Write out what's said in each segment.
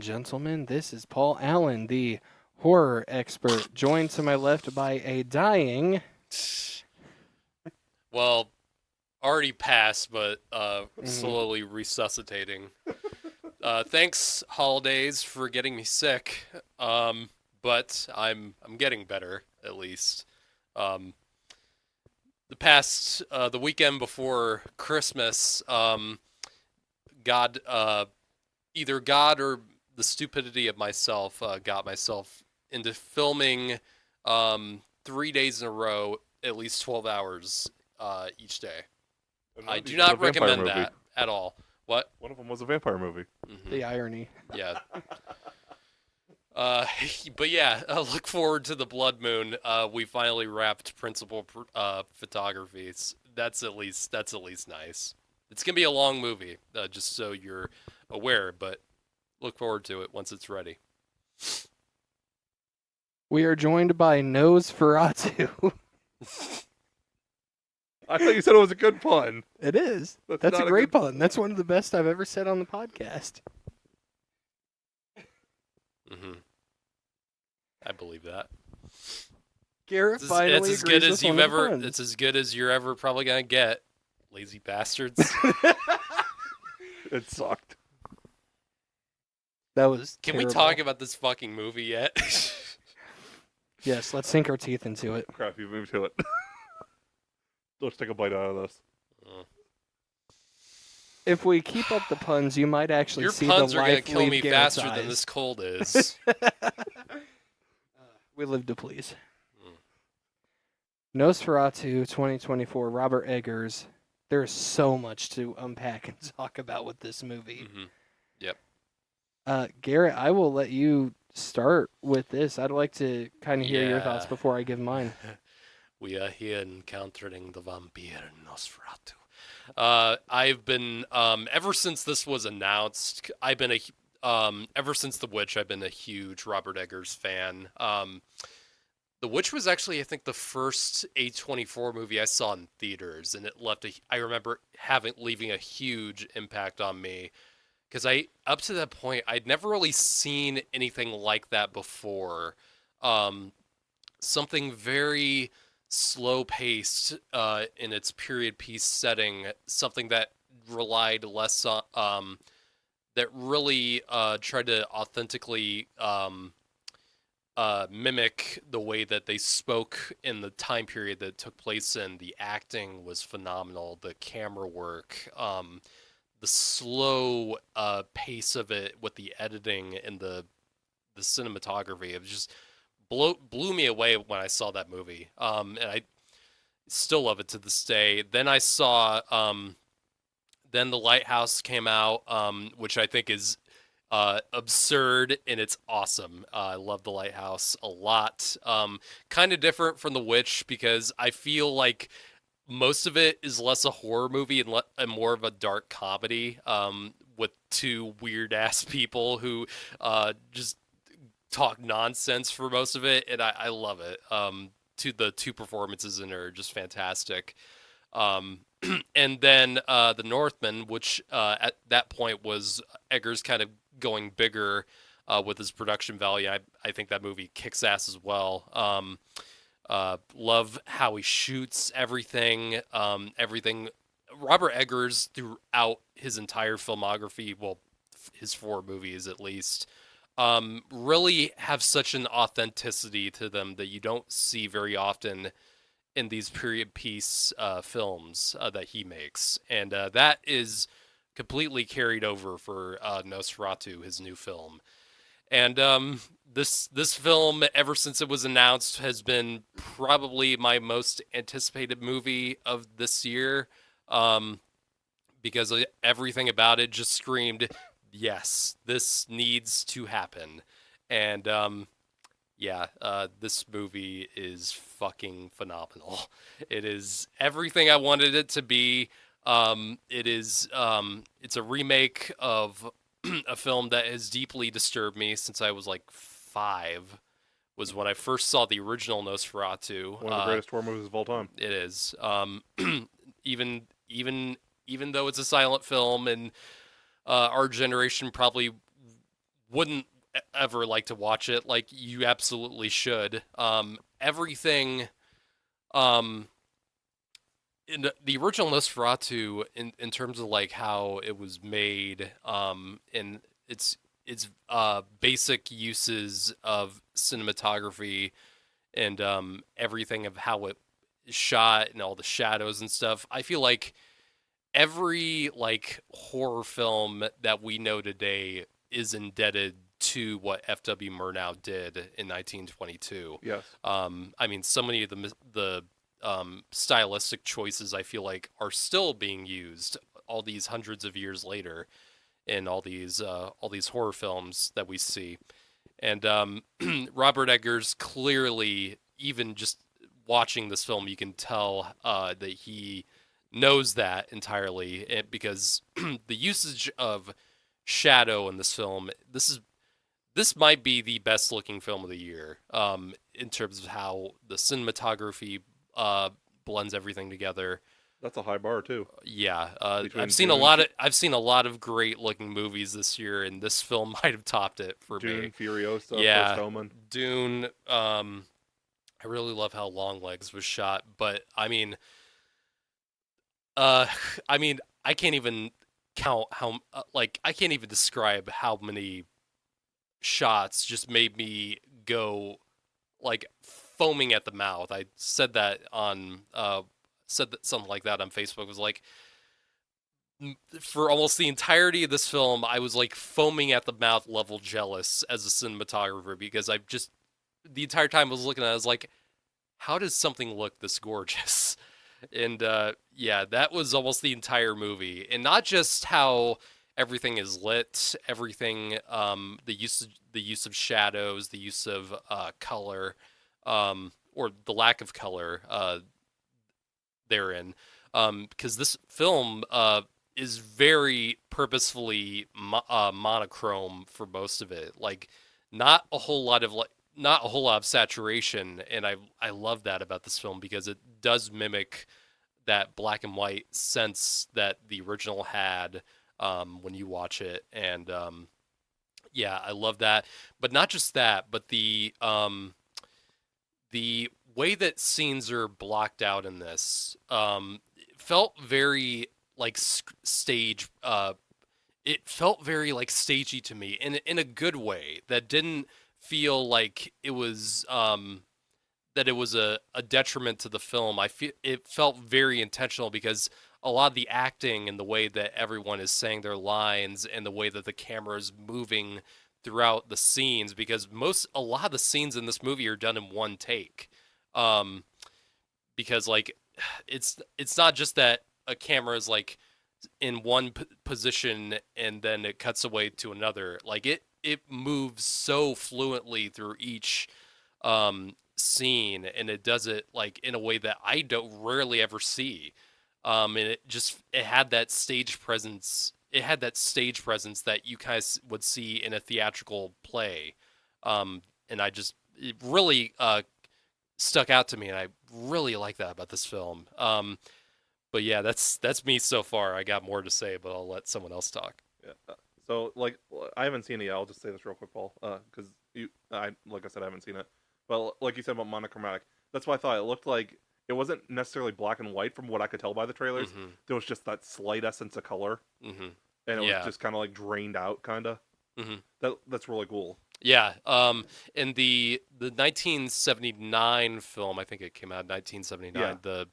gentlemen. This is Paul Allen, the horror expert, joined to my left by a dying. Well, already passed, but slowly resuscitating. Thanks, holidays, for getting me sick. But I'm getting better at least. Um, the weekend before Christmas, God, either God or the stupidity of myself got myself into filming 3 days in a row, at least 12 hours each day. I do not recommend that at all. What? One of them was a vampire movie. Mm-hmm. The irony. Yeah. But yeah, look forward to the Blood Moon. We finally wrapped principal photography. That's at least nice. It's gonna be a long movie, just so you're aware. But look forward to it once it's ready. We are joined by Nosferatu. I thought you said it was a good pun. It is. That's a not great good pun. That's one of the best I've ever said on the podcast. Mm-hmm. I believe that. Garrett finally it's as agrees good as with you've one of the ever. puns. It's as good as you're ever probably gonna get. Lazy bastards. It sucked. That was Can terrible. we talk about this fucking movie yet? Yes, let's sink our teeth into it. Crap, you moved to it. Let's take a bite out of this. If we keep up the puns, you might actually Your see puns the are gonna life kill leave me Garrett's faster than eyes. this cold is. We live to please. Mm. Nosferatu 2024, Robert Eggars. There's so much to unpack and talk about with this movie. Mm-hmm. Yep. Garrett, I will let you start with this. I'd like to kind of hear your thoughts Yeah. before I give mine. We are here encountering the vampire Nosferatu. I've been ever since this was announced. Ever since The Witch, I've been a huge Robert Eggers fan. The Witch was actually, I think, the first A24 movie I saw in theaters, and it I remember leaving a huge impact on me. Because up to that point, I'd never really seen anything like that before. Something very slow-paced in its period piece setting. Something that relied less on, that really tried to authentically mimic the way that they spoke in the time period that it took place in. The acting was phenomenal. The camera work. The slow pace of it with the editing and the cinematography, it just blew me away when I saw that movie. And I still love it to this day. Then I saw then The Lighthouse came out, which I think is absurd, and it's awesome. I love The Lighthouse a lot. Kind of different from The Witch because I feel like most of it is less a horror movie and more of a dark comedy, with two weird ass people who just talk nonsense for most of it, and I love it. The two performances in it are just fantastic. And then The Northman, which at that point was Eggers kind of going bigger with his production value. I think that movie kicks ass as well. Love how he shoots everything. Everything. Robert Eggers throughout his entire filmography, well, his 4 movies at least, really have such an authenticity to them that you don't see very often in these period piece films that he makes, and that is completely carried over for Nosferatu, his new film. And this film, ever since it was announced, has been probably my most anticipated movie of this year, because everything about it just screamed, yes, this needs to happen. And this movie is fucking phenomenal. It is everything I wanted it to be. It's a remake of a film that has deeply disturbed me since I was like 5. Was when I first saw the original Nosferatu. One of the greatest horror movies of all time. It is. Even though it's a silent film, and our generation probably wouldn't ever like to watch it, like you absolutely should. Everything, um, in the original Nosferatu, in terms of like how it was made, and its basic uses of cinematography and everything of how it is shot and all the shadows and stuff. I feel like every like horror film that we know today is indebted to what F.W. Murnau did in 1922. Yes. I mean, so many of the stylistic choices I feel like are still being used all these hundreds of years later in all these horror films that we see. And Robert Eggers clearly, even just watching this film, you can tell that he knows that entirely because the usage of shadow in this film, this might be the best looking film of the year in terms of how the cinematography blends everything together. That's a high bar too. Yeah, Between I've seen a Dune, lot of great looking movies this year, and this film might have topped it for me. Dune, Furiosa, Yeah, First Omen. Dune. I really love how Longlegs was shot, but uh, I mean, I can't even count how like I can't even describe how many shots just made me go like foaming at the mouth. I said that on said that something like that on Facebook. It was like for almost the entirety of this film, I was like foaming at the mouth level jealous as a cinematographer because I just the entire time I was looking at it, I was like, how does something look this gorgeous? And yeah, that was almost the entire movie, and not just how everything is lit, everything, the use of shadows, the use of color, or the lack of color therein, because this film is very purposefully monochrome for most of it, like not a whole lot of saturation, and I love that about this film because it does mimic that black and white sense that the original had when you watch it, and yeah, I love that. But not just that, but the way that scenes are blocked out in this felt very like stage. It felt very like stagey to me in a good way that didn't feel like it was that it was a detriment to the film. I feel it felt very intentional because a lot of the acting and the way that everyone is saying their lines and the way that the camera is moving throughout the scenes, because a lot of the scenes in this movie are done in one take. Um, because like it's not just that a camera is like in one position and then it cuts away to another. Like it moves so fluently through each scene, and it does it like in a way that I don't rarely ever see. And it had that stage presence. It had that stage presence that you guys would see in a theatrical play. And it really stuck out to me, and I really like that about this film. But yeah, that's me so far. I got more to say, but I'll let someone else talk. Yeah. So like I haven't seen it yet. I'll just say this real quick, Paul, because like I said, I haven't seen it. But like you said about monochromatic, that's why I thought it looked like it wasn't necessarily black and white from what I could tell by the trailers. Mm-hmm. There was just that slight essence of color, Mm-hmm. and it Yeah. was just kind of like drained out, kind of. Mm-hmm. That's really cool. Yeah. In the 1979 film, I think it came out in 1979. Yeah.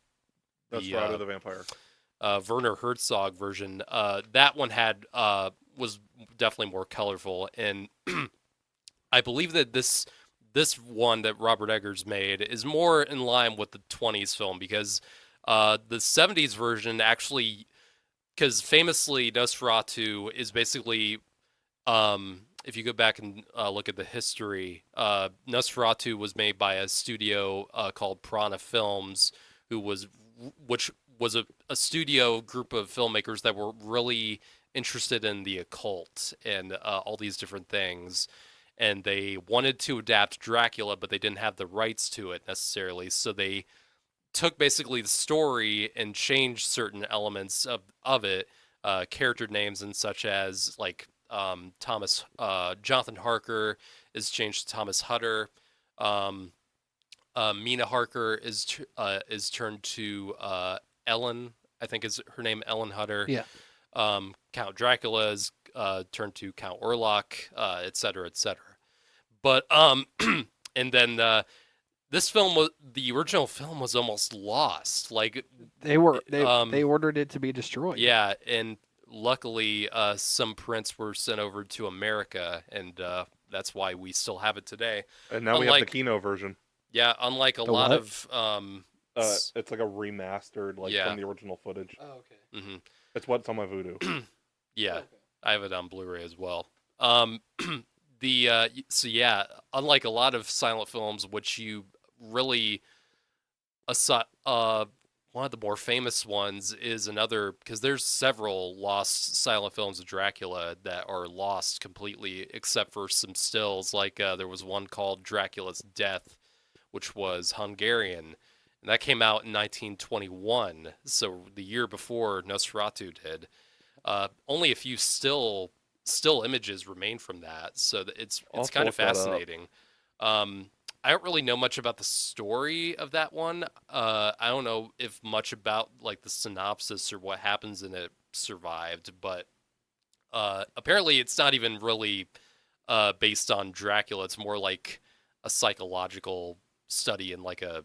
That's The Nosferatu the Vampire. Werner Herzog version. That one was definitely more colorful, and I believe that this one that Robert Eggers made is more in line with the 20s film, because the 70s version actually, because famously Nosferatu is basically, if you go back and look at the history, Nosferatu was made by a studio called Piranha Films, which was a studio group of filmmakers that were really interested in the occult and all these different things. And they wanted to adapt Dracula, but they didn't have the rights to it necessarily. So they took basically the story and changed certain elements of it, character names and such as like Jonathan Harker is changed to Thomas Hutter. Mina Harker is turned to Ellen. I think is her name, Ellen Hutter. Yeah. Count Dracula is turned to Count Orlok, et cetera, et cetera. But and then the original film was almost lost. Like They ordered it to be destroyed. yeah, and luckily some prints were sent over to America, and that's why we still have it today. And now we have the Kino version. Yeah, unlike a The lot what? of It's like a remastered, like Yeah. from the original footage. Oh, okay. mhm. It's what's on my Voodoo. Yeah, Okay. I have it on Blu-ray as well. So yeah, unlike a lot of silent films, which you really one of the more famous ones is another, because there's several lost silent films of Dracula that are lost completely, except for some stills. Like there was one called Dracula's Death, which was Hungarian, and that came out in 1921, so the year before Nosferatu did. Only a few still images remain from that, so it's I'll kind of look that up. fascinating. I don't really know much about the story of that one. I don't know if much about like the synopsis or what happens in it survived, but apparently it's not even really based on Dracula. It's more like a psychological study in like a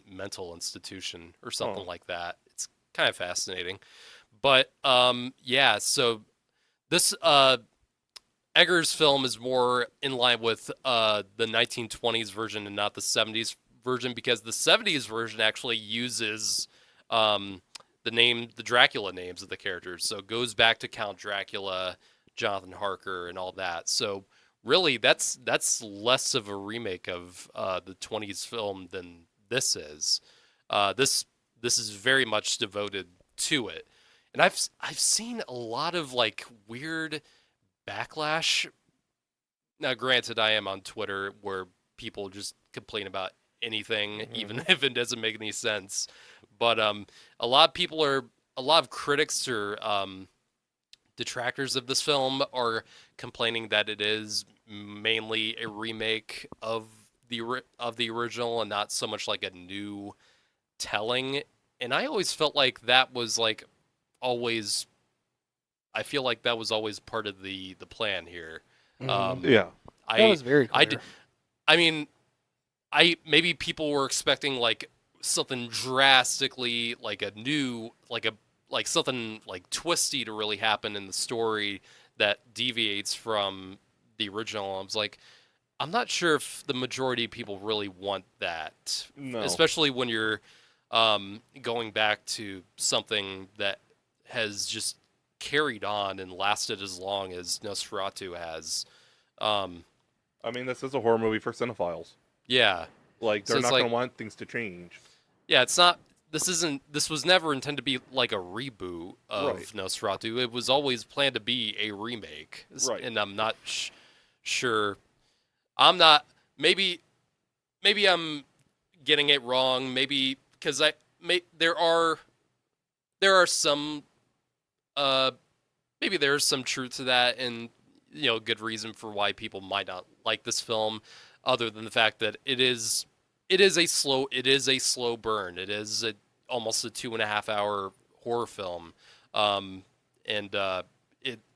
mental institution or something Oh. like that. It's kind of fascinating. But yeah, so this Eggers' film is more in line with the 1920s version and not the 70s version, because the 70s version actually uses the Dracula names of the characters. So it goes back to Count Dracula, Jonathan Harker, and all that. So really, that's less of a remake of the 20s film than this is. This is very much devoted to it. And I've seen a lot of like weird backlash. Now, granted, I am on Twitter where people just complain about anything, even if it doesn't make any sense. But a lot of critics or detractors of this film are complaining that it is mainly a remake of the original and not so much like a new telling. And I always felt like that was like always. I feel like that was always part of the plan here. Yeah. That was very clear. I mean, maybe people were expecting like something drastically like a new like something like twisty to really happen in the story that deviates from the original. I was like, I'm not sure if the majority of people really want that, No. especially when you're going back to something that has just carried on and lasted as long as Nosferatu has. I mean, this is a horror movie for cinephiles. Yeah. Like, So they're it's not like- going to want things to change. Yeah, it's not. This was never intended to be like a reboot of Right. Nosferatu. It was always planned to be a remake. Right. And I'm not sure. I'm not. Maybe I'm getting it wrong. Maybe because there are some. Maybe there's some truth to that, and good reason for why people might not like this film, other than the fact that it is a slow burn. It is almost a 2.5 hour horror film, and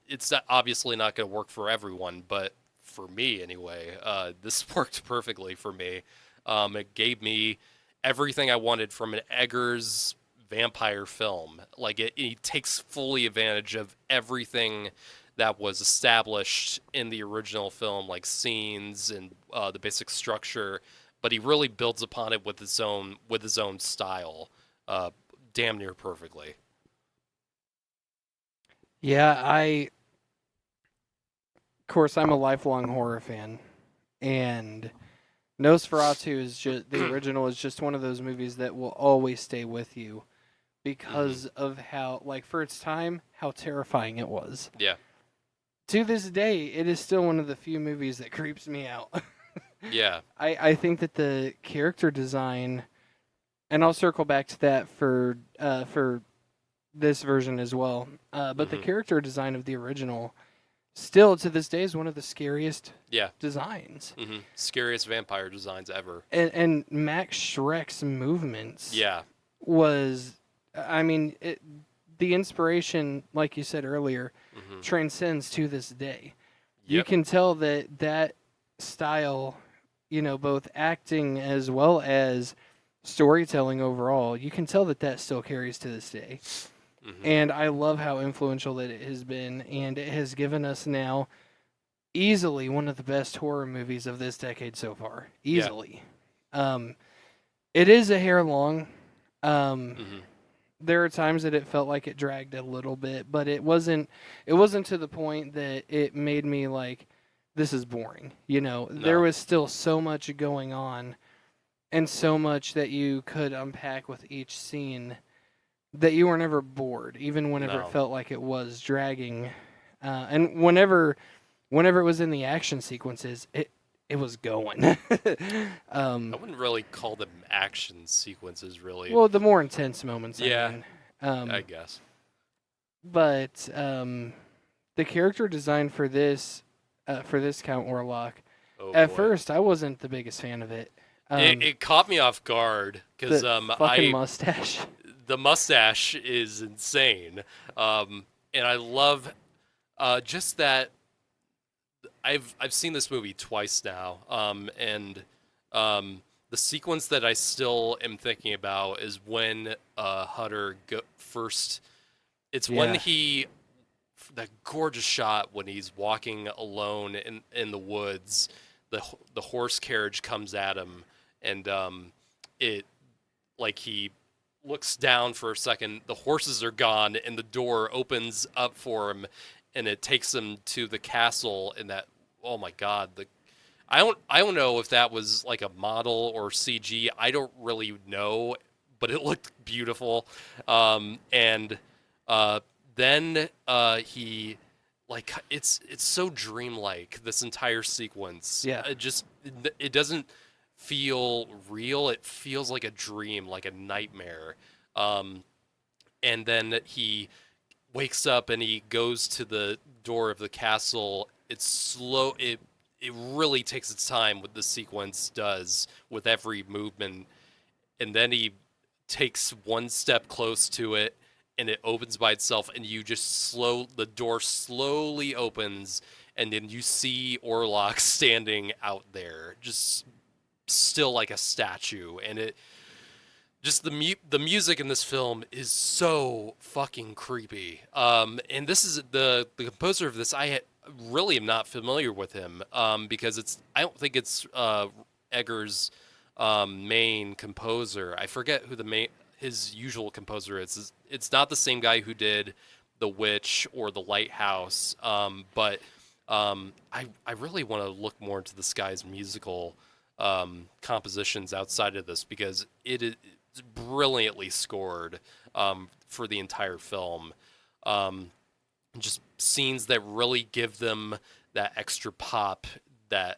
it's obviously not going to work for everyone, but for me anyway, this worked perfectly for me. It gave me everything I wanted from an Eggers vampire film. Like it takes fully advantage of everything that was established in the original film, like scenes and the basic structure, but he really builds upon it with his own style, damn near perfectly. Yeah, of course, I'm a lifelong horror fan, and Nosferatu is just the original is just one of those movies that will always stay with you because of how, like, for its time, how terrifying it was. Yeah. To this day, it is still one of the few movies that creeps me out. Yeah. I think that the character design, and I'll circle back to that for this version as well. But the character design of the original still to this day is one of the scariest Yeah. designs. Scariest vampire designs ever. And Max Schreck's movements Yeah. was, I mean, the inspiration, like you said earlier, transcends to this day. You Yep. can tell that style, both acting as well as storytelling overall, you can tell that still carries to this day. And I love how influential that it has been, and it has given us now easily one of the best horror movies of this decade so far. Easily. It is a hair long. There are times that it felt like it dragged a little bit, but it wasn't to the point that it made me like, this is boring. There was still so much going on and so much that you could unpack with each scene that you were never bored, even whenever it felt like it was dragging. And whenever it was in the action sequences, it was going. I wouldn't really call them action sequences, really. Well, the more intense moments. Yeah, I guess. But the character design for this Count Orlok, at first I wasn't the biggest fan of it. It caught me off guard because fucking mustache. The mustache is insane, and I love just that. I've seen this movie twice now, and the sequence that I still am thinking about is when Hutter first. It's when that gorgeous shot when he's walking alone in the woods. The horse carriage comes at him, and it like he looks down for a second. The horses are gone, and the door opens up for him. And it takes them to the castle, and that, oh my God, I don't know if that was like a model or CG. I don't really know, but it looked beautiful. And then he, like, it's so dreamlike, this entire sequence. Yeah. It doesn't feel real. It feels like a dream, like a nightmare. And then he wakes up and he goes to the door of the castle. It's slow. It really takes its time, what the sequence does with every movement. And then he takes one step close to it and it opens by itself, and you just the door slowly opens, and then you see Orlok standing out there, just still like a statue. And just the music in this film is so fucking creepy. And this is the composer of this. I really am not familiar with him because I don't think it's Eggars' main composer. I forget who his usual composer is. It's not the same guy who did The Witch or The Lighthouse. But I really want to look more into this guy's musical compositions outside of this, because it is brilliantly scored for the entire film. Just scenes that really give them that extra pop that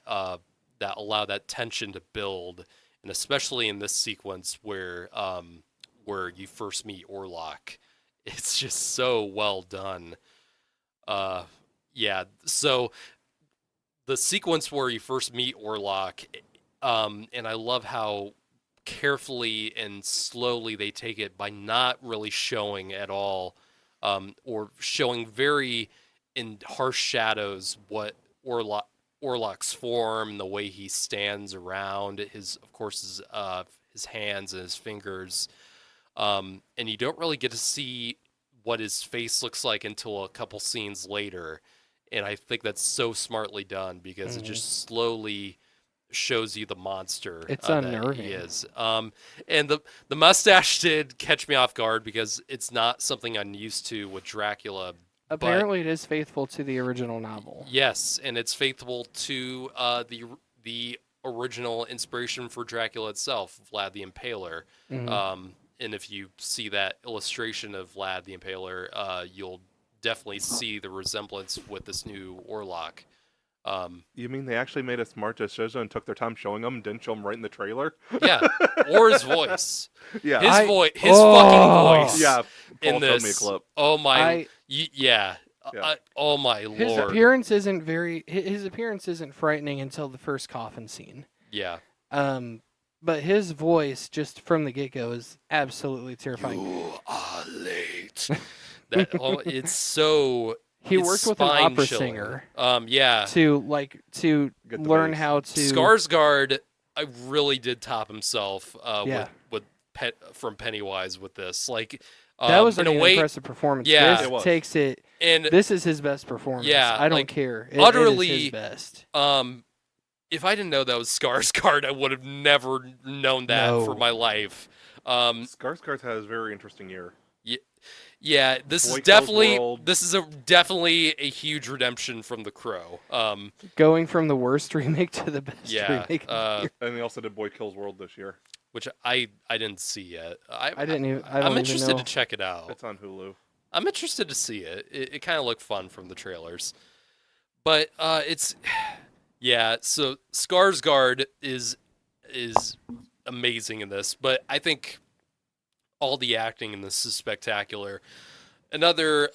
allow that tension to build, and especially in this sequence where you first meet Orlok, it's just so well done. So the sequence where you first meet Orlok, and I love how carefully and slowly they take it by not really showing at all, or showing very in harsh shadows what Orlok's form, the way he stands around, his hands and his fingers, and you don't really get to see what his face looks like until a couple scenes later, and I think that's so smartly done, because it just slowly shows you the monster. It's that unnerving. he is. And the mustache did catch me off guard, because it's not something I'm used to with Dracula. Apparently, it is faithful to the original novel. Yes, and it's faithful to the original inspiration for Dracula itself, Vlad the Impaler. And if you see that illustration of Vlad the Impaler, you'll definitely see the resemblance with this new Orlok. You mean they actually made a smart decision and took their time showing him, didn't show him right in the trailer? Yeah, or his voice. Yeah, his fucking voice. Yeah, Paul in showed this. me a clip. Oh my, yeah. Yeah. Oh my His lord. his appearance isn't frightening until the first coffin scene. Yeah. But his voice just from the get-go is absolutely terrifying. You are late. It's so. He it's worked with an opera spine-chilling. singer Yeah. to Get the learn bass. how to Skarsgård, I really did top himself. Yeah. From Pennywise with this. Like that was in an a way, impressive performance. Yeah. This It was. takes it. and This is his best performance. Yeah, I don't like, care. It utterly- is his best. if I didn't know that was Skarsgård, I would have never known that No. for my life. Skarsgård has a very interesting year. Yeah, this Boy is Kills definitely World. definitely a huge redemption from The Crow. Going from the worst remake to the best Yeah, remake. And they also did Boy Kills World this year. which I didn't see yet. I didn't even. I don't I'm even interested know. to check it out. It's on Hulu. I'm interested to see it. It kind of looked fun from the trailers, but it's yeah. So Skarsgård is amazing in this, but I think all the acting in this is spectacular. Another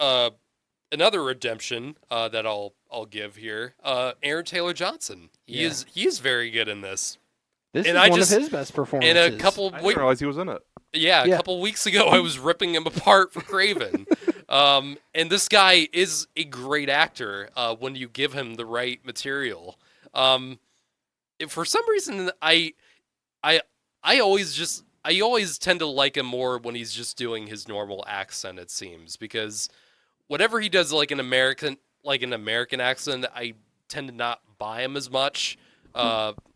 redemption that I'll give here. Aaron Taylor Johnson. He Yeah. is very good in this. This and is I one just- of his best performances. And a couple I didn't realize he was in it. Yeah, a Yeah. couple weeks ago, I was ripping him apart for Craven. And this guy is a great actor when you give him the right material. For some reason, I always tend to like him more when he's just doing his normal accent. It seems because whatever he does, like an American accent, I tend to not buy him as much.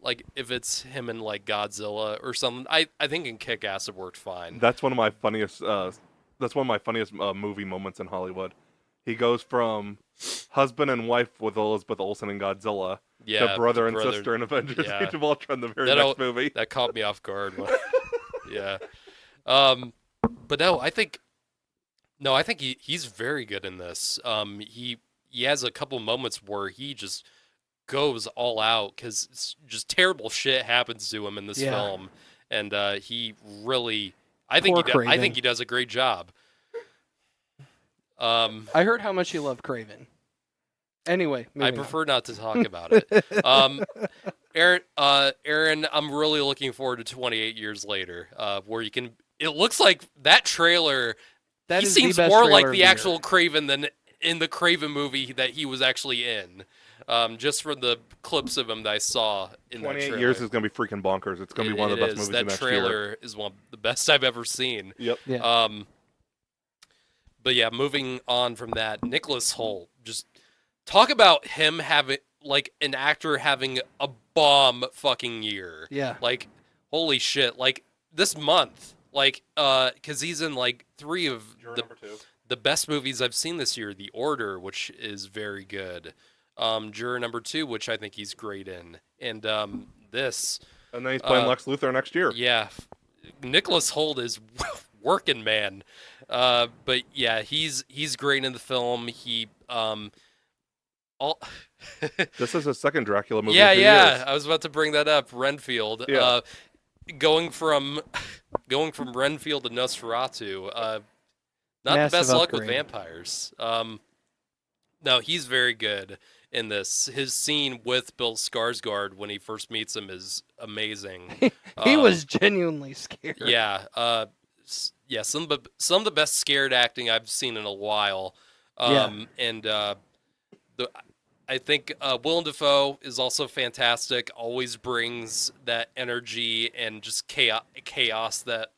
Like if it's him in like Godzilla or something, I think in Kick-Ass it worked fine. That's one of my funniest. That's one of my funniest movie moments in Hollywood. He goes from husband and wife with Elizabeth Olsen in Godzilla Yeah, to brother the and sister in Avengers: yeah. Age of Ultron, the very That next movie. That caught me off guard. Yeah. But no, I think he's very good in this. He has a couple moments where he just goes all out because it's just terrible shit happens to him in this Yeah. film, and he really, I think Poor I think Craven. he does a great job. I heard how much you love Craven. Anyway, I moving on. prefer not to talk about it. Aaron, I'm really looking forward to 28 years later, where you can. It looks like that trailer. That he is the seems best more trailer like of the year. actual Craven than in the Craven movie that he was actually in. Just from the clips of him that I saw in that 28 trailer. years is gonna be freaking bonkers. It's gonna be one of the best movies That of next trailer year. is one of the best I've ever seen. Yep. Yeah. But yeah, moving on from that, Nicholas Hoult. Just talk about him having like an actor having a bomb fucking year. Yeah. Like, holy shit! Like this month, like, because he's in like 3 of the best movies I've seen this year. The Order, which is very good. Juror number 2, which I think he's great in, and this. And then he's playing Lex Luthor next year. Yeah, Nicholas Hoult is working, man. But yeah, he's great in the film. He all. This is his second Dracula movie. Yeah, in 2 yeah. years. I was about to bring that up. Renfield. Yeah. Going from Renfield to Nosferatu. Not the Massive best luck with upgrade. vampires. No, he's very good in this. His scene with Bill Skarsgård when he first meets him is amazing. He was genuinely scared. Yeah. Yeah. Some of the best scared acting I've seen in a while. And I think Willem Dafoe is also fantastic. Always brings that energy and just chaos that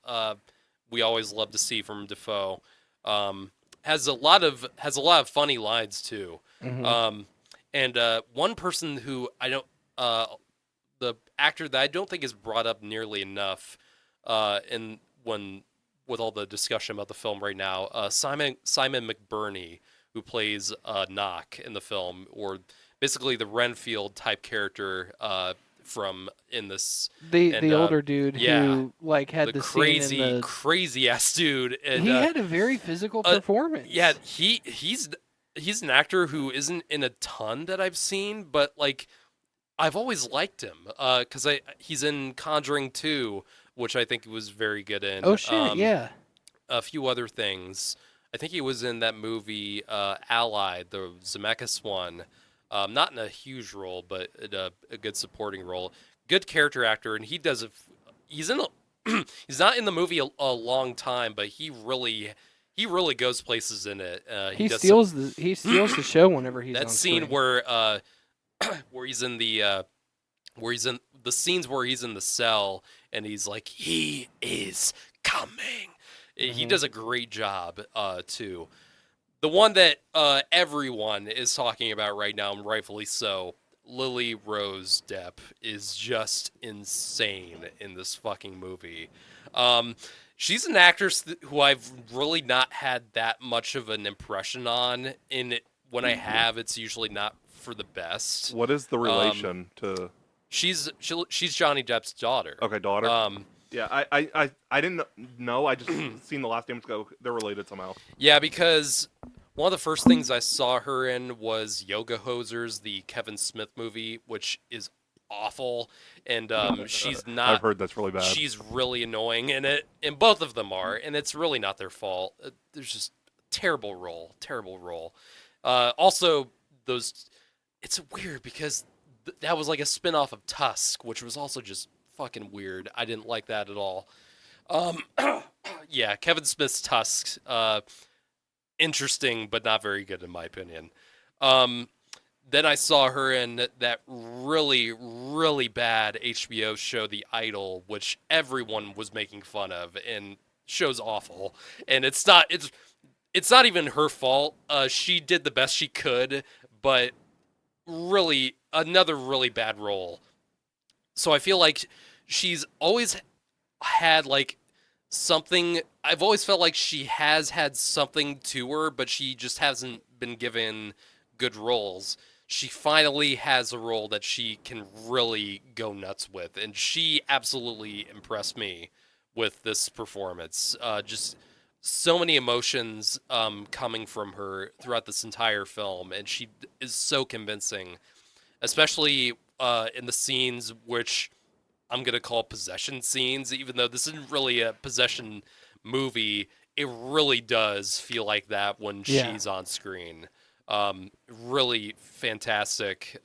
we always love to see from Dafoe. Has a lot of funny lines too. Mhm. And one person who I don't, the actor that I don't think is brought up nearly enough, with all the discussion about the film right now, Simon McBurney, who plays Knock in the film, or basically the Renfield type character from in this. The older dude yeah, who like had the the crazy scene in the. crazy ass dude. And, He had a very physical performance. yeah, he's an actor who isn't in a ton that I've seen, but like I've always liked him because he's in Conjuring 2, which I think he was very good in. Oh shit! Yeah. A few other things. I think he was in that movie Allied, the Zemeckis one. Not in a huge role, but in a good supporting role. Good character actor, and he does it. He's in a, he's not in the movie a long time, but he really goes places in it. He does steals the show whenever he's that on scene screen. where he's in the where he's in the scenes where he's in the cell and he's like, he is coming. He does a great job too. The one that everyone is talking about right now, and rightfully so, Lily Rose Depp is just insane in this fucking movie. She's an actress who I've really not had that much of an impression on. When I have, it's usually not for the best. What is the relation to? She's Johnny Depp's daughter. Okay, daughter. Yeah, I didn't know. I just seen the last name go. They're related somehow. Yeah, because one of the first things I saw her in was Yoga Hosers, the Kevin Smith movie, which is awful, and she's not. I've heard that's really bad. She's really annoying in it, and both of them are, and it's really not their fault. There's just terrible role. Also, it's weird because that was like a spin-off of Tusk, which was also just fucking weird. I didn't like that at all. Yeah, Kevin Smith's Tusk, interesting but not very good in my opinion. Then I saw her in that really, really bad HBO show, The Idol, which everyone was making fun of, and show's awful. And it's not even her fault. She did the best she could, but really another really bad role. So I feel like she's always had like something. I've always felt like she has had something to her, but she just hasn't been given good roles. She finally has a role that she can really go nuts with, and she absolutely impressed me with this performance. Just so many emotions coming from her throughout this entire film, and she is so convincing, especially in the scenes which I'm going to call possession scenes, even though this isn't really a possession movie. It really does feel like that when she's on screen. Really fantastic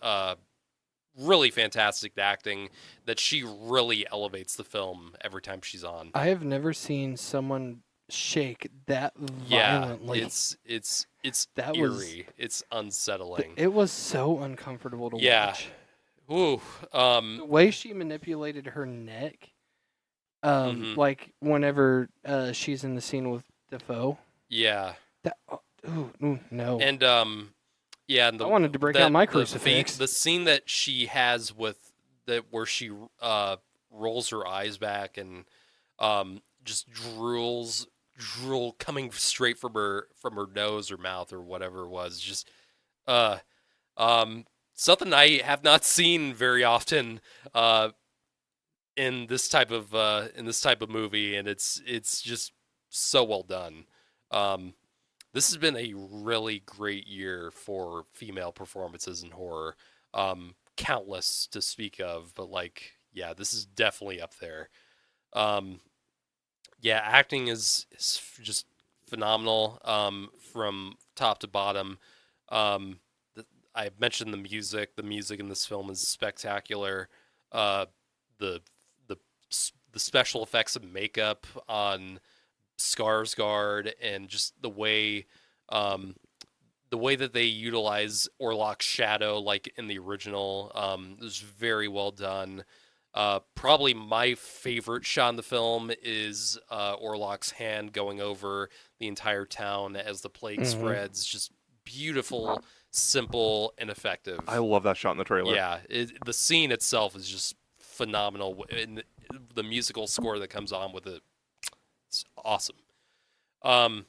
acting that she really elevates the film every time she's on. I have never seen someone shake that violently. Yeah, it's That eerie. It's unsettling. It was so uncomfortable to watch. Ooh. The way she manipulated her neck, like whenever she's in the scene with Defoe. Yeah. No. And yeah, and I wanted to break out my crucifix. The scene that she has with where she rolls her eyes back and just drool coming straight from her nose or mouth or whatever it was, just something I have not seen very often in this type of movie, and it's just so well done. This has been a really great year for female performances in horror. Countless to speak of, but this is definitely up there. Acting is just phenomenal from top to bottom. I mentioned the music. The music in this film is spectacular. The special effects of makeup on Skarsgård and just the way that they utilize Orlok's shadow, like in the original, is very well done. Probably my favorite shot in the film is Orlok's hand going over the entire town as the plague spreads. Just beautiful, simple, and effective. I love that shot in the trailer. Yeah, the scene itself is just phenomenal, and the musical score that comes on with it, it's awesome. I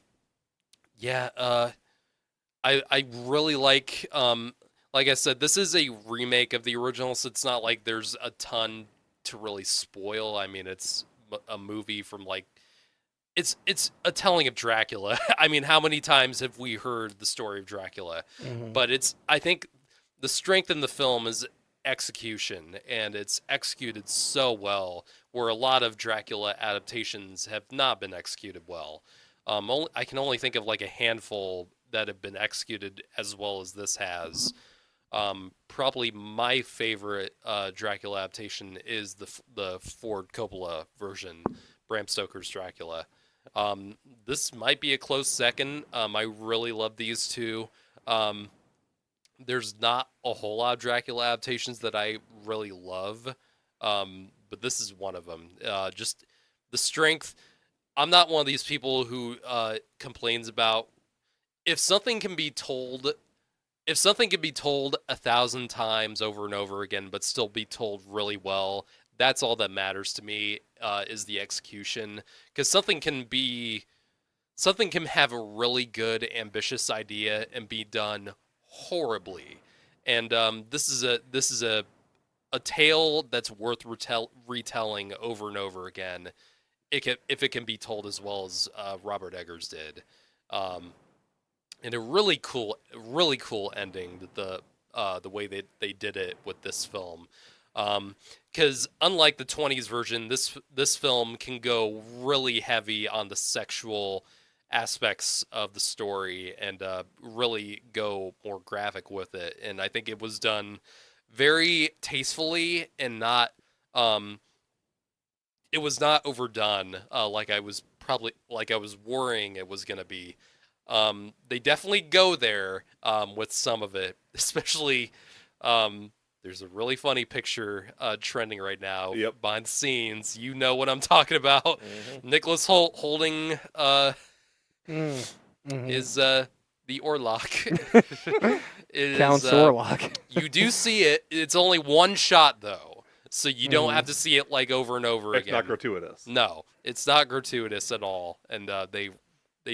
really like I said, this is a remake of the original, so it's not like there's a ton to really spoil. I mean, it's a movie from it's a telling of Dracula. I mean, how many times have we heard the story of Dracula? But I think the strength in the film is execution, and it's executed so well, where a lot of Dracula adaptations have not been executed well. I can only think of like a handful that have been executed as well as this has. Probably my favorite Dracula adaptation is the Ford Coppola version, Bram Stoker's Dracula. This might be a close second. I really love these two. There's not a whole lot of Dracula adaptations that I really love, but this is one of them. Just the strength. I'm not one of these people who complains about if something can be told. If something can be told 1,000 times over and over again, but still be told really well, that's all that matters to me. Is the execution, because something can have a really good, ambitious idea and be done horribly, and this is a tale that's worth retelling over and over again. If it can be told as well as Robert Eggars did. And a really cool ending, the way they did it with this film, because unlike the 20s version, this film can go really heavy on the sexual aspects of the story and really go more graphic with it, and I think it was done very tastefully and not it was not overdone like I was worrying it was gonna be. They definitely go there with some of it, especially there's a really funny picture trending right now behind the scenes. You know what I'm talking about. Mm-hmm. Nicholas Holt holding is the Orlok. Count Orlok. You do see it. It's only one shot though, so you don't have to see it like over and over again. It's not gratuitous. No, it's not gratuitous at all, and they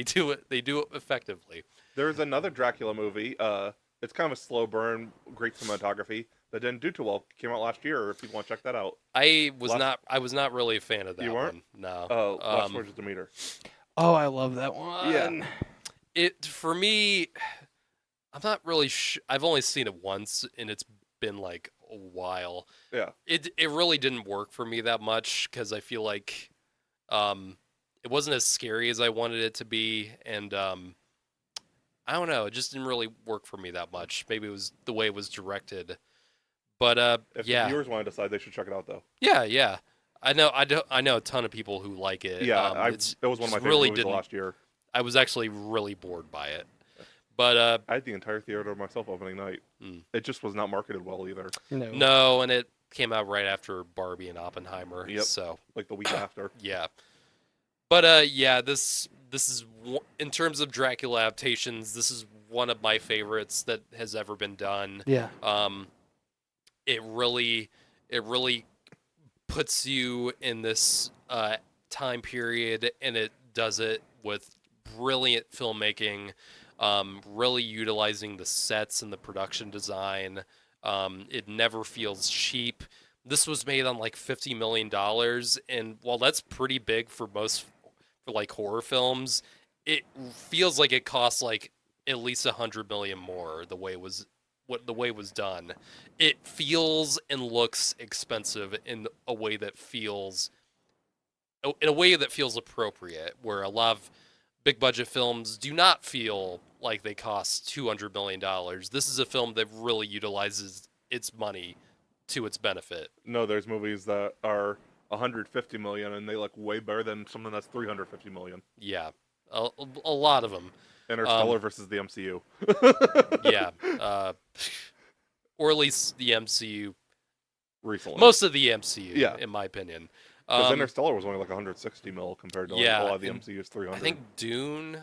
do it effectively. There's another Dracula movie. It's kind of a slow burn, great cinematography that didn't do too well. Came out last year. If you want to check that out, I was not really a fan of that. You weren't? One. No. Oh, Last Words of Demeter. Oh, I love that one. Yeah. It for me, I'm not really. I've only seen it once, and it's been like a while. Yeah. It really didn't work for me that much because I feel like it wasn't as scary as I wanted it to be, and I don't know, it just didn't really work for me that much. Maybe it was the way it was directed, but if yeah. the viewers want to decide, they should check it out though. Yeah. I know a ton of people who like it. Yeah, it was one of my favorite movies last year. I was actually really bored by it, but I had the entire theater myself opening night. It just was not marketed well either. No, and it came out right after Barbie and Oppenheimer. Yep. So like the week after. Yeah. But yeah, this is, in terms of Dracula adaptations, this is one of my favorites that has ever been done. Yeah. It really puts you in this time period, and it does it with brilliant filmmaking, really utilizing the sets and the production design. It never feels cheap. This was made on like $50 million, and while that's pretty big for like horror films, it feels like it costs like at least $100 million more the way it was done. It feels and looks expensive in a way that feels appropriate, where a lot of big budget films do not feel like they cost $200 million. This is a film that really utilizes its money to its benefit. No, there's movies that are 150 million and they look way better than something that's 350 million. Yeah, a lot of them. Interstellar versus the MCU. Yeah, or at least the MCU recently. Most of the MCU, yeah, in my opinion. Because Interstellar was only like 160 mil compared to like a lot of the MCU's 300. I think Dune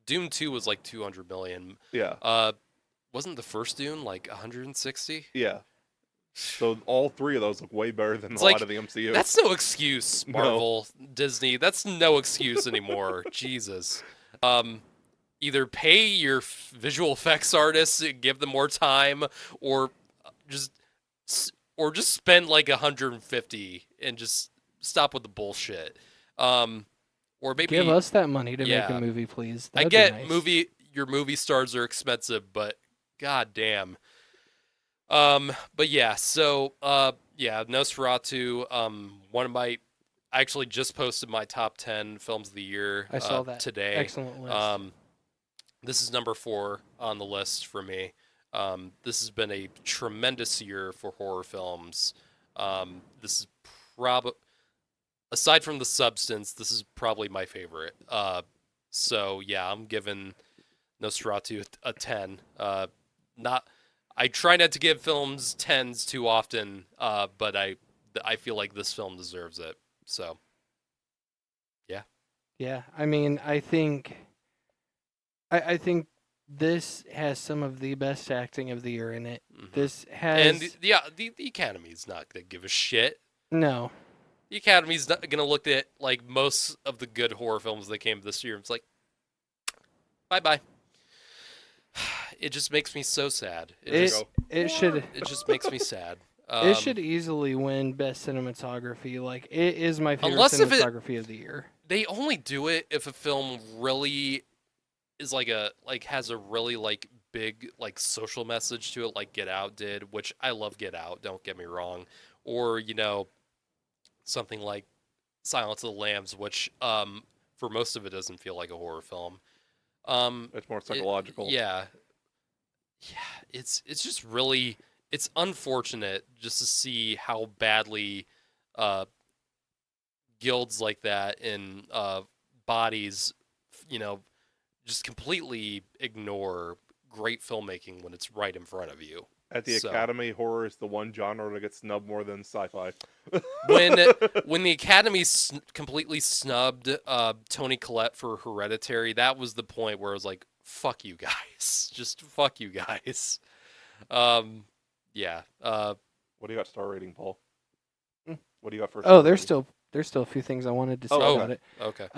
2 was like 200 million. Yeah. Wasn't the first Dune like 160? Yeah. So all three of those look way better than lot of the MCU. That's no excuse, Marvel, no. Disney. That's no excuse anymore. Jesus. Either pay your visual effects artists, give them more time, or just spend like 150 and just stop with the bullshit. Or maybe give us that money to make a movie, please. That'd be nice. Your movie stars are expensive, but god damn. But yeah, so Nosferatu, one of my, I actually just posted my top 10 films of the year I saw that. today. Excellent list. This is number 4 on the list for me. This has been a tremendous year for horror films. This is aside from the substance, this is probably my favorite. So yeah, I'm giving Nosferatu a 10. I try not to give films 10s too often, but I feel like this film deserves it. So Yeah, I mean, I think this has some of the best acting of the year in it. This has and the Academy's not gonna give a shit. no. The Academy's not gonna look at like most of the good horror films that came this year. It's like, bye bye. It just makes me so sad. It should It just makes me sad. it should easily win best cinematography. Like it is my favorite Unless if cinematography of the year. They only do it if a film really is has a really like big like social message to it, like Get Out did, which I love Get Out, don't get me wrong, or something like Silence of the Lambs, which for most of it doesn't feel like a horror film. It's more psychological. Yeah, it's just really, it's unfortunate just to see how badly guilds like that in bodies, just completely ignore great filmmaking when it's right in front of you. At the Academy, horror is the one genre that gets snubbed more than sci-fi. When the Academy completely snubbed Toni Collette for Hereditary, that was the point where I was like, "Fuck you guys, just fuck you guys." Yeah. What do you got star rating, Paul? What do you got for? Oh, there's still a few things I wanted to say Oh, about it. Okay.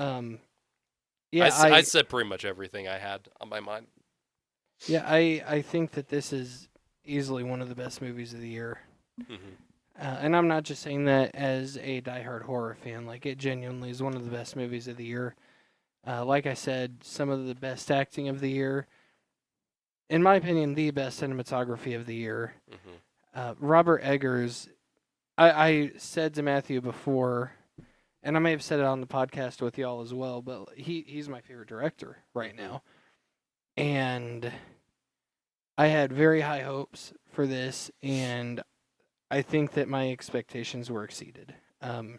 Yeah, I said pretty much everything I had on my mind. Yeah, I think that this is easily one of the best movies of the year. And I'm not just saying that as a diehard horror fan. Like, it genuinely is one of the best movies of the year. Like I said, some of the best acting of the year. In my opinion, the best cinematography of the year. Robert Eggars, I said to Matthew before, and I may have said it on the podcast with y'all as well, but he's my favorite director right now. And I had very high hopes for this, and I think that my expectations were exceeded. I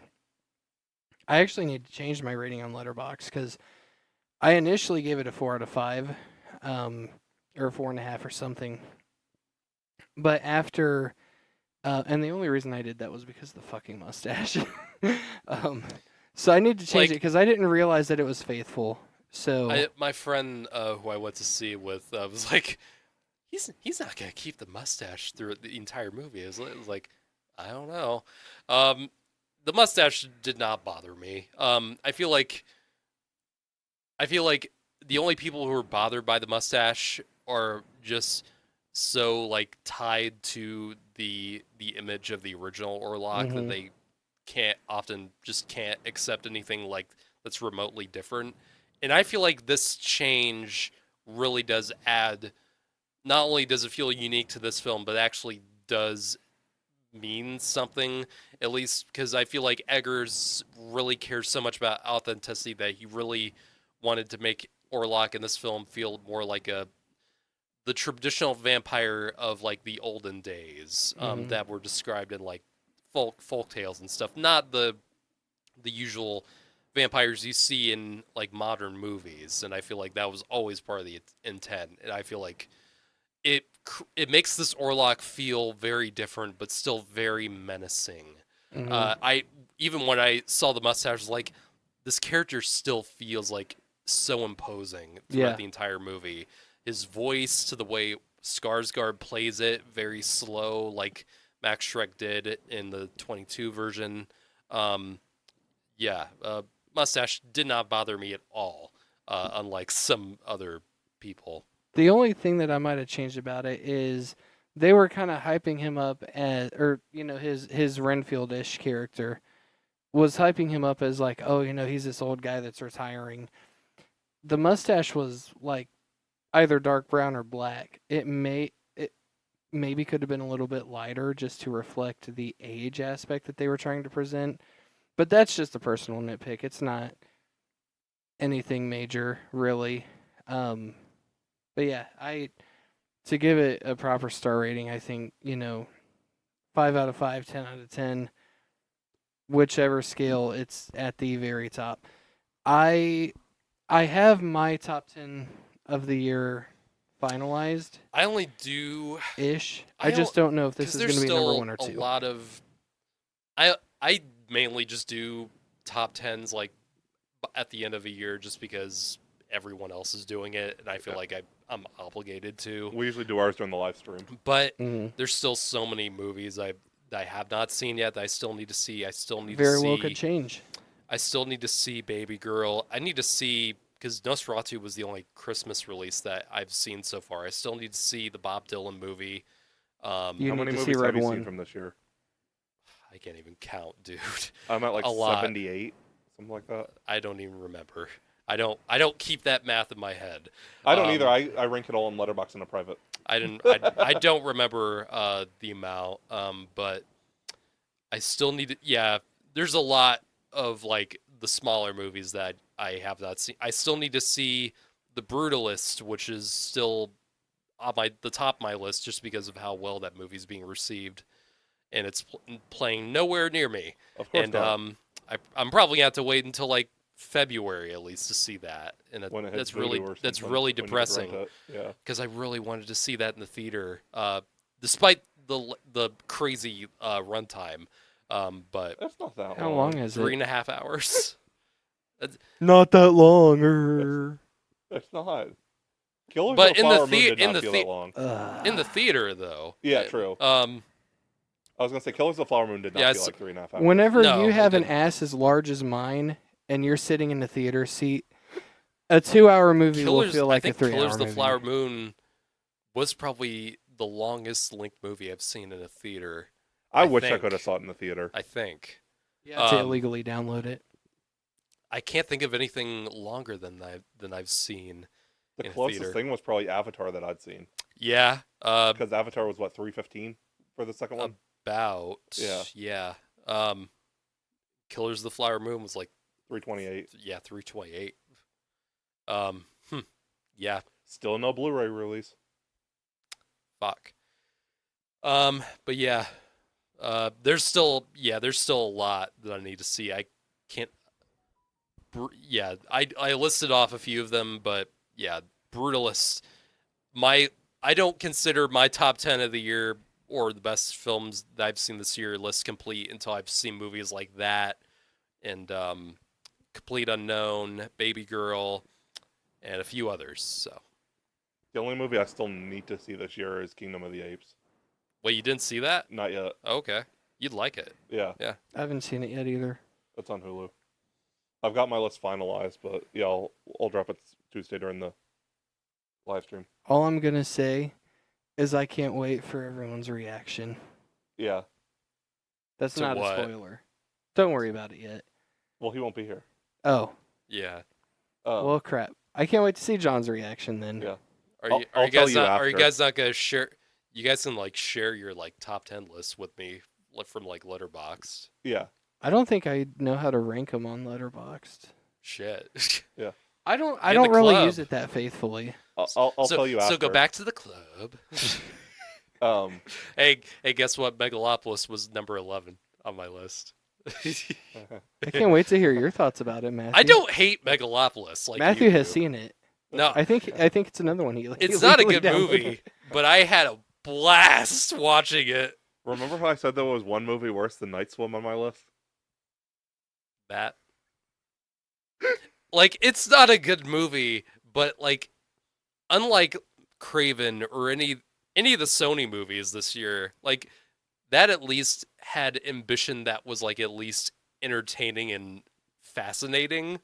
actually need to change my rating on Letterboxd because I initially gave it a 4 out of 5, or 4.5 or something. But after, and the only reason I did that was because of the fucking mustache. So I need to change it because I didn't realize that it was faithful. So my friend who I went to see with was like, he's not gonna keep the mustache through the entire movie. It was like, I don't know. The mustache did not bother me. I feel like the only people who are bothered by the mustache are just so like tied to the image of the original Orlok that they can't accept anything like that's remotely different. And I feel like this change really does add, not only does it feel unique to this film, but actually does mean something, at least because I feel like Eggers really cares so much about authenticity that he really wanted to make Orlok in this film feel more like the traditional vampire of like the olden days that were described in like folk tales and stuff, not the usual vampires you see in like modern movies. And I feel like that was always part of the intent, and I feel like it makes this Orlok feel very different but still very menacing. I even when I saw the mustache, I was like, this character still feels like so imposing throughout the entire movie. His voice, to the way Skarsgård plays it, very slow, like Max Schreck did in the 22 version. Mustache did not bother me at all, unlike some other people. The only thing that I might have changed about it is they were kind of hyping him up as, or his Renfield-ish character was hyping him up as like, oh, he's this old guy that's retiring. The mustache was like either dark brown or black. It maybe could have been a little bit lighter just to reflect the age aspect that they were trying to present. But that's just a personal nitpick. It's not anything major, really. But yeah, to give it a proper star rating, I think 5 out of 5, 10 out of 10, whichever scale, it's at the very top. I have my top 10 of the year finalized I only do ish. I I just don't know if this because is going there's to be number still 1 or a 2. lot of. I mainly just do top tens like at the end of a year, just because everyone else is doing it, and I feel like I'm obligated to. We usually do ours during the live stream. But Mhm. there's still so many movies that I have not seen yet that I still need to see. I still need to Very see. well could change. I still need to see Baby Girl. I need to see, because Nosferatu was the only Christmas release that I've seen so far. I still need to see the Bob Dylan movie. You How need many to see movies Red have you One. seen from this year? I can't even count, dude. I'm at like A lot. 78, something like that. I don't even remember. I don't keep that math in my head. I don't either. I rank it all in Letterboxd in a private. I don't remember the amount. But I still need to. Yeah, there's a lot of like the smaller movies that I have not seen. I still need to see The Brutalist, which is still on the top of my list just because of how well that movie's being received, and it's playing nowhere near me. Of course And not. I'm probably gonna have to wait until like February at least to see that, and When it hits that's really Voodoo or that's something, really when you can depressing rent it. Yeah. because I really wanted to see that in the theater, despite the crazy runtime. But That's not that How long. long is 3.5 hours. Not that long. It's not. Killers But of the in the Flower Moon thea- did in not the feel thea- that long. In the theater, though. Yeah, true. I was gonna say Killers of the Flower Moon did not Yeah, feel it's- like 3.5 hours. Whenever No, you it have an didn't. ass as large as mine and you're sitting in the theater seat, a 2-hour movie will feel like I a think 3-hour Killers of the movie. Flower Moon was probably the longest length movie I've seen in a theater. I I wish I think. could have saw it in the theater. I think. You have to Um, illegally download it. I can't think of anything longer than I've seen. The in a closest theater. thing was probably Avatar that I'd seen, Yeah. because Avatar was what 3:15 for the second one. About. Yeah. Yeah. Killers of the Flower Moon was like 3:28. 328. Yeah. Still no Blu-ray release. Fuck. But yeah. There's still a lot that I need to see. I can't. I listed off a few of them, but yeah, Brutalist. I don't consider my top 10 of the year or the best films that I've seen this year list complete until I've seen movies like that and Complete Unknown, Baby Girl, and a few others. So, The only movie I still need to see this year is Kingdom of the Apes. wait, you didn't see that? Not yet. Okay, you'd like it. Yeah, I haven't seen it yet either. it's on Hulu. I've got my list finalized, but yeah, I'll drop it Tuesday during the live stream. All I'm going to say is I can't wait for everyone's reaction. Yeah. That's To not what? a spoiler. Don't worry about it yet. Well, he won't be here. Oh, Yeah. well, crap. I can't wait to see John's reaction then. Yeah. Are I'll- you I'll guys tell you not? Are you after. guys not gonna share? You guys can like share your like top 10 lists with me from like Letterboxd. Yeah. I don't think I know how to rank them on Letterboxd. Shit. I don't Get in the really club. use it that faithfully. I'll so, tell you after. So go back to the club. Hey, guess what? Megalopolis was number 11 on my list. I can't wait to hear your thoughts about it, Matthew. I don't hate Megalopolis like Matthew you has do. seen it. No, I think it's another one. it's not a illegally good downloaded. movie, but I had a blast watching it. Remember how I said there was one movie worse than Night Swim on my list? That like it's not a good movie, but like unlike Craven or any of the Sony movies this year, like that at least had ambition that was like at least entertaining and fascinating.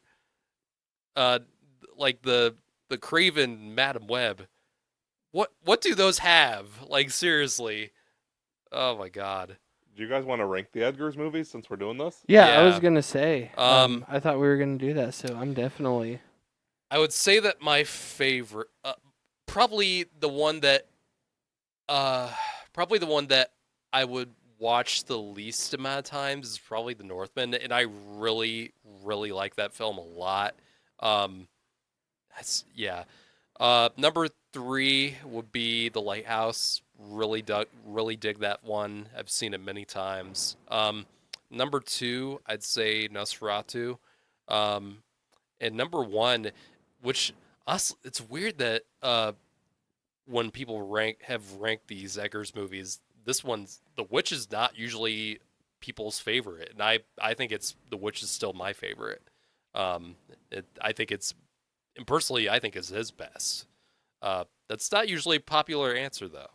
Like the Craven Madam Web. What do those have? Like seriously. Oh my god. Do you guys want to rank the Eggars movies since we're doing this? Yeah, I was Yeah. gonna say. I thought we were gonna do that, so I'm definitely. I would say that my favorite, probably the one that I would watched the least amount of times is probably The Northman, and I really, really like that film a lot. Yeah. Number 3 would be The Lighthouse. Really dig that one. I've seen it many times. Number 2, I'd say Nosferatu. And number 1, which it's weird that when people have ranked these Eggers movies, this one's The Witch is not usually people's favorite, and I think The Witch is still my favorite. I think it's, and personally, I think it's his best. That's not usually a popular answer though,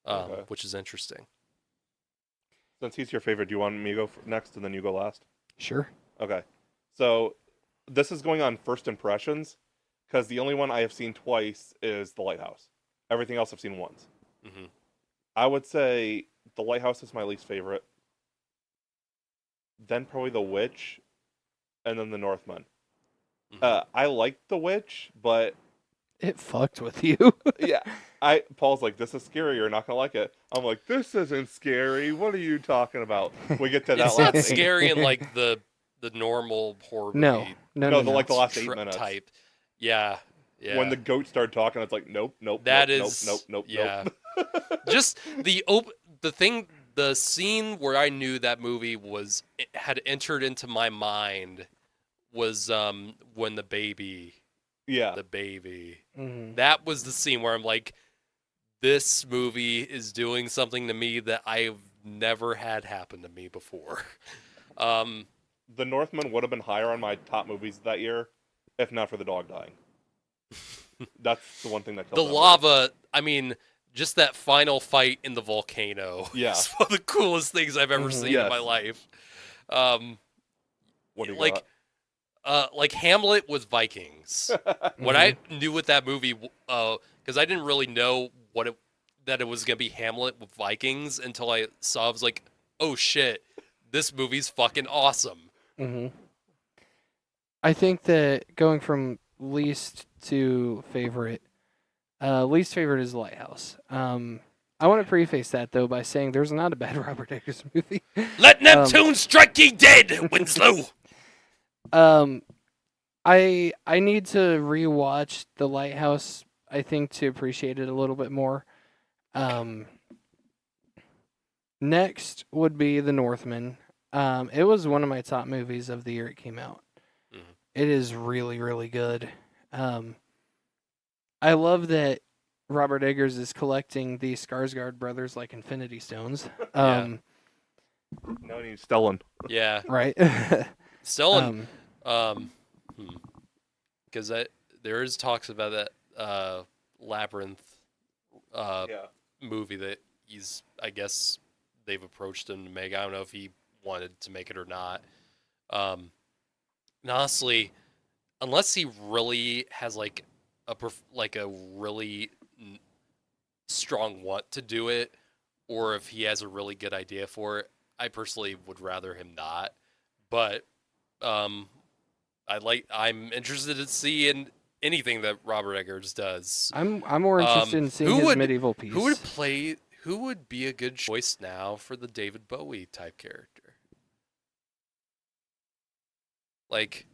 Okay. which is interesting. Since he's your favorite, do you want me to go next and then you go last? Sure. Okay. So this is going on first impressions because the only one I have seen twice is The Lighthouse. Everything else I've seen once. Mm-hmm. I would say The Lighthouse is my least favorite. Then probably The Witch, and then The Northman. Mm-hmm. I liked The Witch, but It fucked with you. yeah, Paul's like, "This is scary. You're not gonna like it." I'm like, "This isn't scary. What are you talking about?" We get to that It's last not scary in like the normal horror No. movie No. like the last 8 minutes. type. Yeah. When the goat started talking, it's like, nope, That nope, is nope, nope, yeah. nope. Just the scene where I knew that movie had entered into my mind was when the baby. Mm-hmm. That was the scene where I'm like, this movie is doing something to me that I've never had happen to me before. The Northman would have been higher on my top movies that year, if not for the dog dying. That's the one thing that The killed that lava, I mean, just that final fight in the volcano Yeah. is one of the coolest things I've ever seen in my life. What do you like, like Hamlet with Vikings. When I knew what that movie, because I didn't really know that it was gonna be Hamlet with Vikings until I saw. I was like, oh shit, this movie's fucking awesome. Mm-hmm. I think that going from least to favorite, least favorite is The Lighthouse. I want to preface that though by saying there's not a bad Robert Eggers movie. Let Neptune strike ye dead, Winslow. I need to rewatch The Lighthouse, I think, to appreciate it a little bit more. Next would be The Northman. It was one of my top movies of the year it came out. Mhm. It is really, really good. I love that Robert Eggers is collecting the Skarsgård brothers like Infinity Stones. No, he's Stellan. Yeah, Right? Stellan. Because there is talks about that Labyrinth movie that I guess they've approached him to make. I don't know if he wanted to make it or not. And honestly, unless he really has like a really strong want to do it, or if he has a really good idea for it, I personally would rather him not. But I'm interested to see in anything that Robert Eggers does. I'm more interested in seeing his medieval piece. Who would be a good choice now for the David Bowie type character? Like,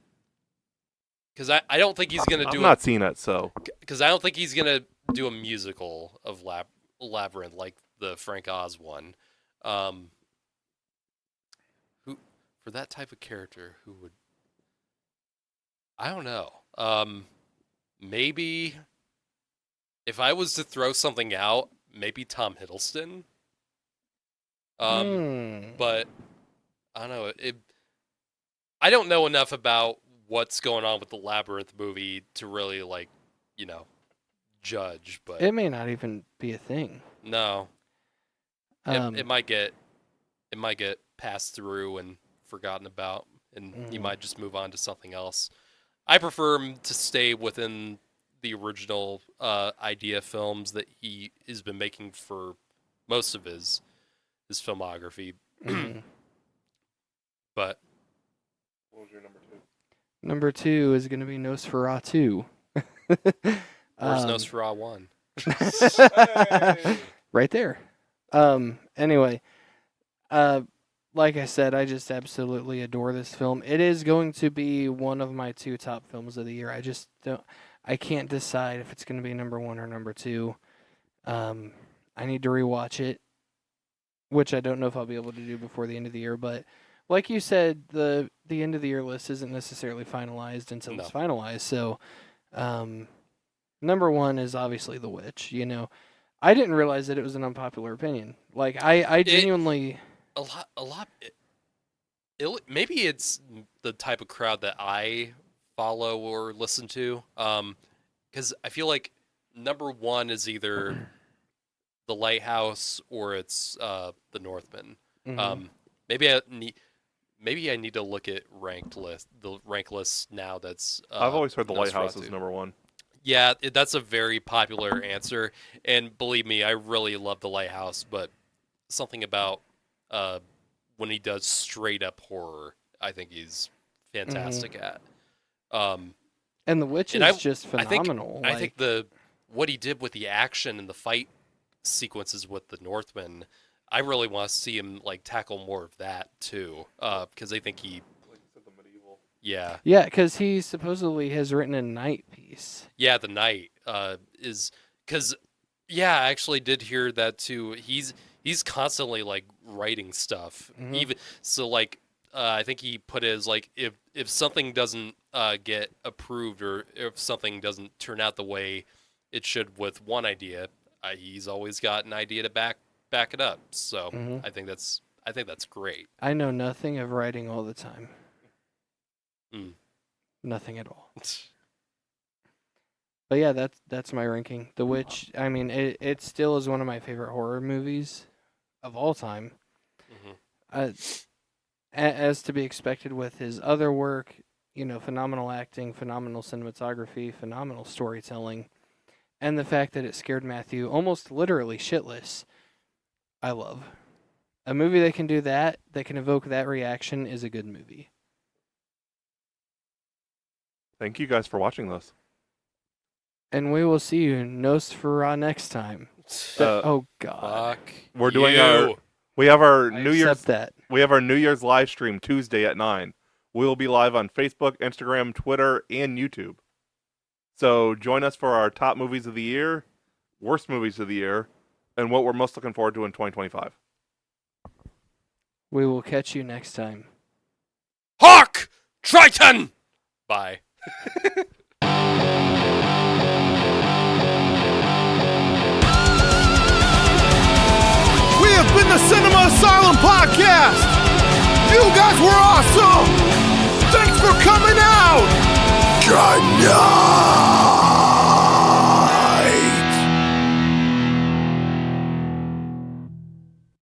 because I don't think he's gonna do. I'm not seeing it, so. Because I don't think he's gonna do a musical of Labyrinth like the Frank Oz one. Who for that type of character? Who would? I don't know. Maybe if I was to throw something out, maybe Tom Hiddleston. But I don't know. I don't know enough about what's going on with the Labyrinth movie to really judge. But it may not even be a thing. No. It might get passed through and forgotten about, and you might just move on to something else. I prefer him to stay within the original idea films that he has been making for most of his filmography. But what was your number 2? Number 2 is going to be Nosferatu. Where's Nosferatu 1? Right there. Anyway, Like I said, I just absolutely adore this film. It is going to be one of my 2 top films of the year. I can't decide if it's going to be number 1 or number 2. I need to rewatch it, which I don't know if I'll be able to do before the end of the year. But like you said, the end of the year list isn't necessarily finalized until it's finalized. So, number 1 is obviously The Witch. You know, I didn't realize that it was an unpopular opinion. Like I genuinely. A lot. Maybe it's the type of crowd that I follow or listen to. Because I feel like number 1 is either The Lighthouse or it's The Northman. Mm-hmm. Maybe I need to look at the rank list now. That's I've always heard The Lighthouse Nosferatu. is number 1. Yeah, that's a very popular answer, and believe me, I really love The Lighthouse. But something about when he does straight up horror, I think he's fantastic at. And The Witch is just phenomenal. I think what he did with the action and the fight sequences with the Northman, I really want to see him like tackle more of that too, because I think he. Like you said, the medieval. Yeah. Yeah, because he supposedly has written a Night piece. Yeah, the Night is because I actually did hear that too. He's constantly like writing stuff. Mm-hmm. Even so, like I think he put it as like if something doesn't get approved or if something doesn't turn out the way it should with one idea, he's always got an idea to back it up. So Mm-hmm. I think that's great. I know nothing of writing all the time. Mm. Nothing at all. But yeah, that's my ranking. The Witch, I mean, it still is one of my favorite horror movies of all time. Mm-hmm. As to be expected with his other work, you know, phenomenal acting, phenomenal cinematography, phenomenal storytelling, and the fact that it scared Matthew almost literally shitless, I love. A movie that can do that can evoke that reaction, is a good movie. Thank you guys for watching this. And we will see you Nosferatu next time. Oh God. Fuck. We're doing you. we have our I New Year's accept that. We have our New Year's live stream Tuesday at 9. We will be live on Facebook, Instagram, Twitter, and YouTube. So join us for our top movies of the year, worst movies of the year, and what we're most looking forward to in 2025. We will catch you next time. Hawk! Triton! Bye. We have been the Cinema Asylum Podcast. You guys were awesome. Thanks for coming out. God, no.